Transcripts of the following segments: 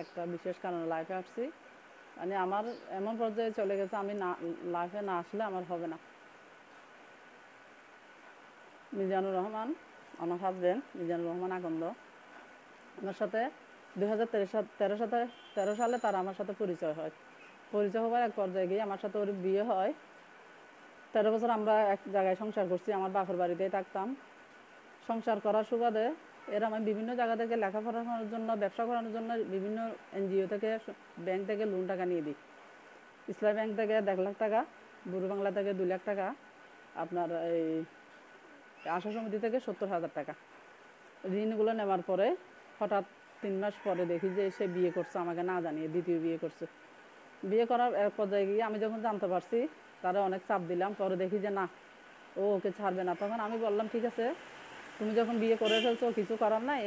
একটা বিশেষ কারণে লাইফে আসছি। মানে আমার এমন পর্যায়ে চলে গেছে, আমি না লাইফে না আসলে আমার হবে না। মিজানুর রহমান, আমার হাজব্যান্ড মিজানুর রহমান আকন্দ, আমার সাথে 2013 সালে তার আমার সাথে পরিচয় হয়। পরিচয় হওয়ার এক পর্যায়ে গিয়ে আমার সাথে ওর বিয়ে হয়। 13 বছর আমরা এক জায়গায় সংসার করছি, আমার বাপের বাড়িতেই থাকতাম। সংসার করার সুবাদে আমি বিভিন্ন জায়গা থেকে লেখাপড়া করার জন্য, ব্যবসা করানোর জন্য বিভিন্ন এনজিও থেকে, ব্যাংক থেকে লোন টাকা নিয়ে দিই। ইসলামী ব্যাংক থেকে 1.5 লাখ টাকা, বুড়ো বাংলা থেকে 2 লাখ টাকা, আপনার এই আশা সমিতি থেকে 70,000 টাকা ঋণগুলো নেওয়ার পরে হঠাৎ 3 মাস পরে দেখি যে সে বিয়ে করছে, আমাকে না জানিয়ে দ্বিতীয় বিয়ে করছে। বিয়ে করার এক পর্যায়ে গিয়ে আমি যখন জানতে পারছি, তারা অনেক চাপ দিলাম, পরে দেখি যে না, ও ওকে ছাড়বে না। তখন আমি বললাম, ঠিক আছে, তুমি যখন বিয়ে করে ফেলছো, কিছু করার নাই,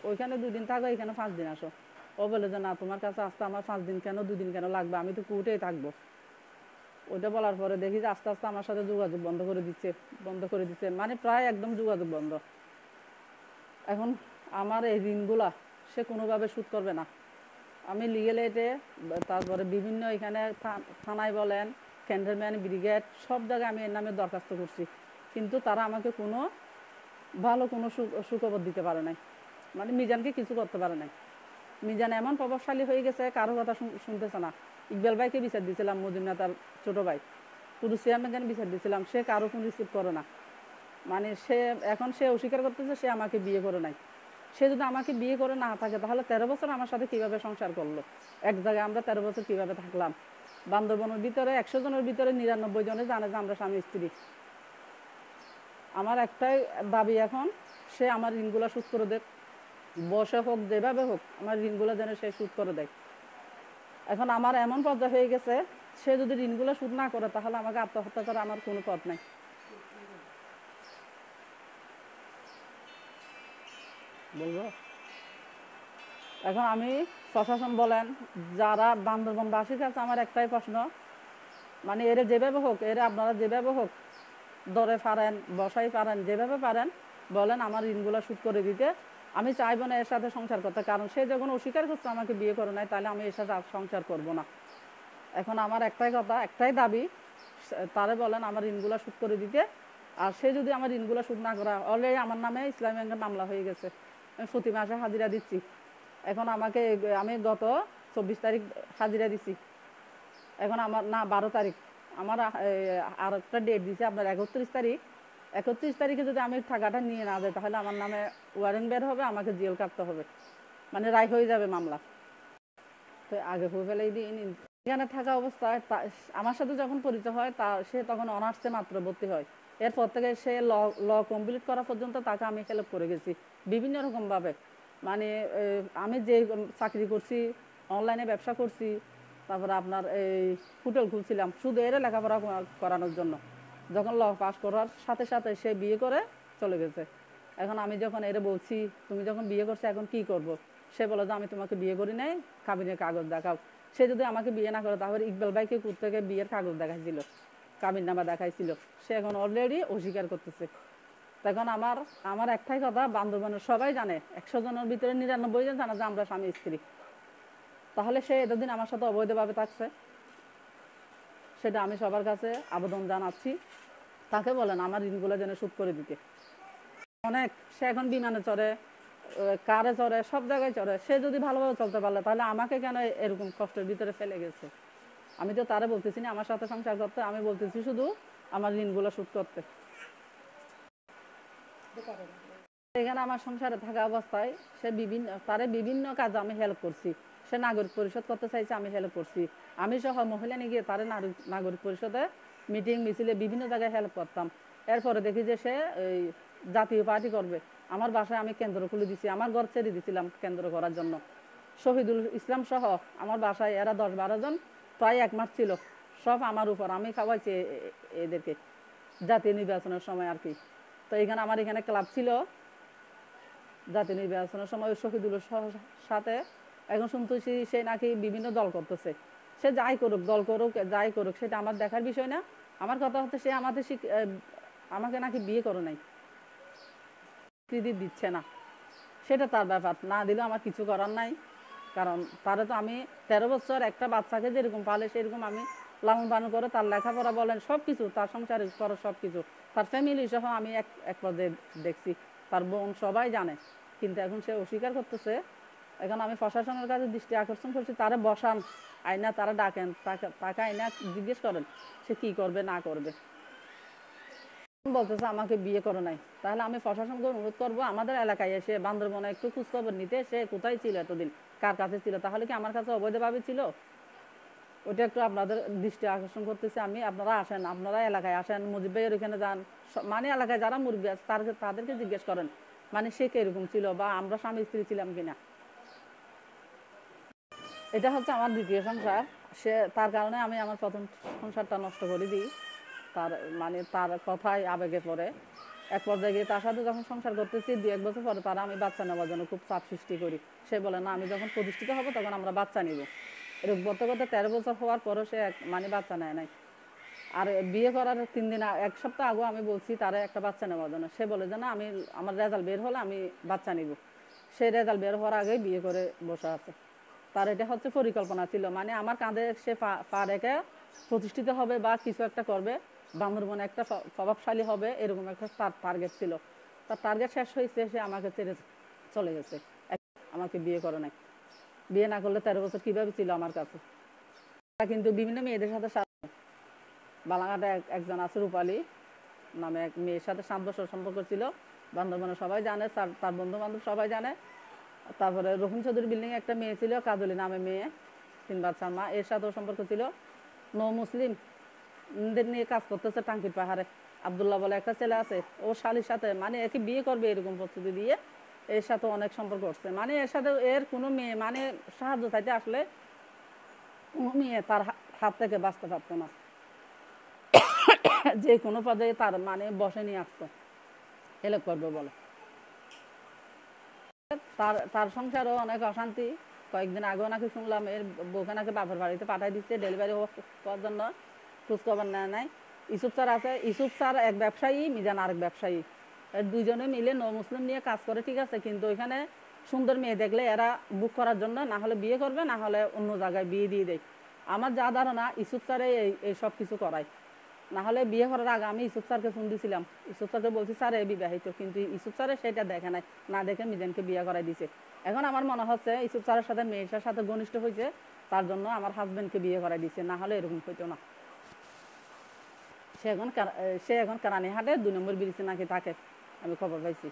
ওইখানে 2 দিন থাকো, এখানে 5 দিন আসো। ও বলে যে না, তোমার কাছে আসতে আমার 5 দিন কেন, 2 দিন কেন লাগবে, আমি তো কুটেই থাকবো। ওইটা বলার পরে দেখি যে আস্তে আস্তে আমার সাথে যোগাযোগ বন্ধ করে দিচ্ছে, মানে প্রায় একদম যোগাযোগ বন্ধ। এখন আমার এই ঋণগুলা সে কোনোভাবে শোধ করবে না। আমি লিগেল এডে, তারপরে বিভিন্ন এখানে থানায় বলেন, ক্যান্টনমেন্ট ব্রিগেড, সব জায়গায় আমি এর নামে দরখাস্ত করছি, কিন্তু তারা আমাকে ভালো কোনো সুখবর দিতে পারে নাই। মানে মিজানকে কিছু করতে পারে নাই। মিজান এমন প্রভাবশালী হয়ে গেছে, কারো কথা শুনতেছে না। ইকবাল ভাইকে বিচার দিয়েছিলাম, মজুমনা তার ছোটো ভাই, পুরো চেয়ারম্যানকে বিচার দিয়েছিলাম, সে কারো ফোন রিসিভ করে না। মানে সে অস্বীকার করতেছে সে আমাকে বিয়ে করে নাই। সে যদি আমাকে বিয়ে করে না থাকে, তাহলে 13 বছর আমার সাথে কিভাবে সংসার করলো? এক জায়গায় আমরা 13 বছর কিভাবে থাকলাম? বান্দরবনের ভিতরে 100 জনের ভিতরে 99 জনে জানে যে আমরা স্বামী স্ত্রী। আমার একটাই দাবি এখন, সে আমার ঋণগুলো শোধ করে দেয়, বসে হোক, যেভাবে হোক, আমার ঋণগুলো যেন সে শোধ করে দেয়। এখন আমার এমন পর্যায়ে হয়ে গেছে, সে যদি ঋণগুলো শোধ না করে, তাহলে আমাকে আত্মহত্যা করা আমার কোনো পথ নাই। বলবো, এখন আমি প্রশাসন বলেন, যারা বান্দরবনবাসীর কাছে আমার একটাই প্রশ্ন, মানে এরা যেভাবে হোক, আপনারা যেভাবে হোক ধরে পারেন, বসাই পারেন, যেভাবে পারেন বলেন, আমার ঋণগুলো শোধ করে দিতে। আমি চাইবো না এর সাথে সংসার করতে, কারণ সে যখন অস্বীকার করছে আমাকে বিয়ে করে নাই, তাহলে আমি এর সাথে আর সংসার করব না। এখন আমার একটাই কথা, একটাই দাবি, তারে বলেন আমার ঋণগুলো শোধ করে দিতে। আর সে যদি আমার ঋণগুলো শোধ না করা, অলরেডি আমার নামে ইসলামী ব্যাংকের মামলা হয়ে গেছে, আমি প্রতি মাসে হাজিরা দিচ্ছি। এখন আমি গত 24 তারিখ হাজিরা দিছি। এখন আমার না 12 তারিখ, আমার আর একটা ডেট দিছে আপনার 31 তারিখ। 31 তারিখে যদি আমি টাকাটা নিয়ে না যাই, তাহলে আমার নামে ওয়ারেন্ট বের হবে, আমাকে জেল কাটতে হবে, মানে রায় হয়ে যাবে মামলা। তো আগে হয়ে ফেলেই দিই। এখানে থাকা অবস্থায় আমার সাথে যখন পরিচয় হয়, সে তখন অনার্সে মাত্র ভর্তি হয়। এরপর থেকে সে ল কমপ্লিট করা পর্যন্ত তাকে আমি হেল্প করে গেছি বিভিন্ন রকমভাবে। মানে আমি যে চাকরি করছি, অনলাইনে ব্যবসা করছি, তারপরে আপনার এই হোটেল খুলছিলাম, শুধু এর লেখাপড়া করানোর জন্য। যখন ল পাস করার সাথে সাথে সে বিয়ে করে চলে গেছে। এখন আমি যখন এর বলছি, তুমি যখন বিয়ে করছো এখন কি করব, সে বলে যে আমি তোমাকে বিয়ে করি নাই, কাবিনের কাগজ দেখাও। সে যদি আমাকে বিয়ে না করে, তাহলে ইকবাল ভাইকে থেকে বিয়ের কাগজ দেখাইছিল, কাবিন নামা দেখাইছিল। সে এখন অলরেডি অস্বীকার করতেছে। তখন আমার একটাই কথা, বান্দরবানের সবাই জানে, 100 জনের ভিতরে 99 জন জানে যে আমরা স্বামী স্ত্রী। তাহলে সে এতদিন আমার সাথে অবৈধভাবে থাকছে, সেটা আমি সবার কাছে আবেদন জানাচ্ছি। তাকে বলেন আমার ঋণগুলো যেন শোধ করে দিতে। অনেক, সে এখন বিমানে চড়ে, কারে চড়ে, সব জায়গায় চড়ে। সে যদি ভালোভাবে চলতে পারলে, তাহলে আমাকে কেন এরকম কষ্টের ভিতরে ফেলে গেছে? আমি তো তারা বলতেছি না আমার সাথে সংসার করতে, আমি বলতেছি শুধু আমার ঋণগুলো শোধ করতে। এখানে আমার সংসারে থাকা অবস্থায় তারে বিভিন্ন কাজে আমি হেল্প করছি। সে নাগরিক পরিষদ করতে চাইছে, আমি হেল্প করছি। আমি সহ মহিলা নিয়ে গিয়ে তারে নাগরিক পরিষদে মিটিং মিছিলে বিভিন্ন জায়গায় হেল্প করতাম। এরপরে দেখি যে সে এই জাতীয় পার্টি করবে। আমার বাসায় আমি কেন্দ্র খুলে দিছি, আমার ঘর ছেড়ে দিছিলাম কেন্দ্র করার জন্য। শহীদুল ইসলাম সহ আমার বাসায় এরা 10-12 জন প্রায় 1 মাস ছিল, সব আমার উপর, আমি খাওয়াইছি এদেরকে জাতীয় নির্বাচনের সময় আর কি। তো আমার এখানে ক্লাব ছিল, জাতীয় নির্বাচনের সময় শহীদুলের সাথে এখন শুনতেছি সে নাকি বিভিন্ন দল করতেছে। সে যাই করুক, দল করুক, যাই করুক, সেটা আমার দেখার বিষয় না। আমার কথা হচ্ছে সে আমাকে নাকি বিয়ে করে নাই, স্বীকৃতি দিচ্ছে না, সেটা তার ব্যাপার, না দিলেও আমার কিছু করার নাই। কারণ তারে তো আমি 13 বছর একটা বাচ্চাকে যেরকম পালে সেরকম আমি লালন পালন করে তার লেখাপড়া বলেন সব কিছু, তার সংসারের খরচ সব কিছু, তার ফ্যামিলি সহ আমি এক পর্যায়ে দেখছি, তার বোন সবাই জানে। কিন্তু এখন সে অস্বীকার করতেছে। এখন আমি প্রশাসনের কাছে দৃষ্টি আকর্ষণ করছি, তারা বসান, আইনা তারা ডাকেন, তাকে আইনা জিজ্ঞেস করেন সে কি করবে না করবে। বলতেছে আমাকে বিয়ে করে নাই, তাহলে আমি প্রশাসনকে অনুরোধ করবো আমাদের এলাকায় এসে বান্দরবনে একটু খোঁজখবর নিতে, সে কোথায় ছিল এতদিন, কার কাছে ছিল, তাহলে কি আমার কাছে অবৈধভাবে ছিল? ওটা একটু আপনাদের দৃষ্টি আকর্ষণ করতেছি আমি, আপনারা আসেন, আপনারা এলাকায় আসেন, মুজিব ভাইয়ের ওইখানে যান, মানে এলাকায় যারা মুরব্বী আছে তাদেরকে জিজ্ঞেস করেন মানে সে কিরকম ছিল বা আমরা স্বামী স্ত্রী ছিলাম কিনা। এটা হচ্ছে আমার দ্বিতীয় সংসার। তার কারণে আমি আমার প্রথম সংসারটা নষ্ট করে দিই, তার মানে তার কথায় আবেগে পড়ে। এক পর্যায়ে গিয়ে তার সাথে যখন সংসার করতেছি 2-1 বছর পরে তারা আমি বাচ্চা নেওয়ার জন্য খুব চাপ সৃষ্টি করি। সে বলে না আমি যখন প্রতিষ্ঠিত হব তখন আমরা বাচ্চা নিব। এরকম করতে করতে 13 বছর হওয়ার পরও সে মানে বাচ্চা নেয় নাই। আর বিয়ে করার 3 দিন 1 সপ্তাহ আগেও আমি বলছি তারা একটা বাচ্চা নেওয়ার জন্য, সে বলে যে না আমি আমার রেজাল্ট বের হলে আমি বাচ্চা নিব। সে রেজাল্ট বের হওয়ার আগেই বিয়ে করে বসে আছে। তার এটা হচ্ছে পরিকল্পনা ছিল, মানে আমার কাঁধে সে পা রেখে প্রতিষ্ঠিত হবে বা কিছু একটা করবে, বান্দরবনে একটা প্রভাবশালী হবে, এরকম একটা তার টার্গেট ছিল। তার টার্গেট শেষ হয়েছে, সে আমাকে ছেড়ে চলে গেছে, আমাকে বিয়ে করে নাই। বিয়ে না করলে 13 বছর কীভাবে ছিল আমার কাছে। কিন্তু বিভিন্ন মেয়েদের সাথে বালাঘাটে একজন আছে রূপালী নামে, এক মেয়ের সাথে 7 বছর সম্পর্ক ছিল, বান্দরবনে সবাই জানে, তার বন্ধু বান্ধব সবাই জানে। তারপরে রহিম চৌধুরী বিল্ডিং একটা মেয়ে ছিল কাজলি নামে মেয়ে, 3 বাচ্চার মা, এর সাথেও সম্পর্ক ছিল। মুসলিম নিয়ে কাজ করতেছে টাঙ্কির পাহাড়ে, আবদুল্লাহ বলে একটা ছেলে আছে, ও শালির সাথে মানে একে বিয়ে করবে এরকম প্রস্তুতি দিয়ে এর সাথে অনেক সম্পর্ক করছে। মানে এর সাথে এর কোনো মেয়ে মানে সাহায্য চাইতে আসলে কোনো মেয়ে তার হাত থেকে বাঁচতে পারতো না, যে কোনো পদে তার মানে বসে নিয়ে আসতো হেল্প করবে বলে। তার তার সংসারও অনেক অশান্তি। কয়েকদিন আগেও নাকি শুনলাম এর বউকে নাকি বাপের বাড়িতে পাঠাই দিচ্ছে ডেলিভারি হওয়ার জন্য, খোঁজখবর নেয় নাই। ইসুফ স্যার আছে, ইসুফ স্যার এক ব্যবসায়ী, মিজান আরেক ব্যবসায়ী, দুইজনে মিলে মুসলিম নিয়ে কাজ করে, ঠিক আছে, কিন্তু ওইখানে সুন্দর মেয়ে দেখলে এরা বুক করার জন্য না হলে বিয়ে করবে, না হলে অন্য জায়গায় বিয়ে দিয়ে দেয়। আমার যা ধারণা ইসুফ স্যারে এই সব কিছু করায়। না হলে বিয়ে করার আগে আমি ইসুফ স্যারকে ফোন দিয়েছিলাম, ইসুফ স্যারকে বলছি স্যার এ বিবাহিত, কিন্তু ইসুফ স্যারে সেটা দেখে নাই, না দেখে মিজানকে বিয়ে করাই দিছে। এখন আমার মনে হচ্ছে ইসুফ স্যারের সাথে মেয়েটার সাথে ঘনিষ্ঠ হয়েছে, তার জন্য আমার হাজব্যান্ডকে বিয়ে করাই দিছে, না হলে এরকম হইতো না। সে এখন কারানীহাটে 2 নম্বর ব্রিজে নাকি থাকে, আমি খবর পাইছি।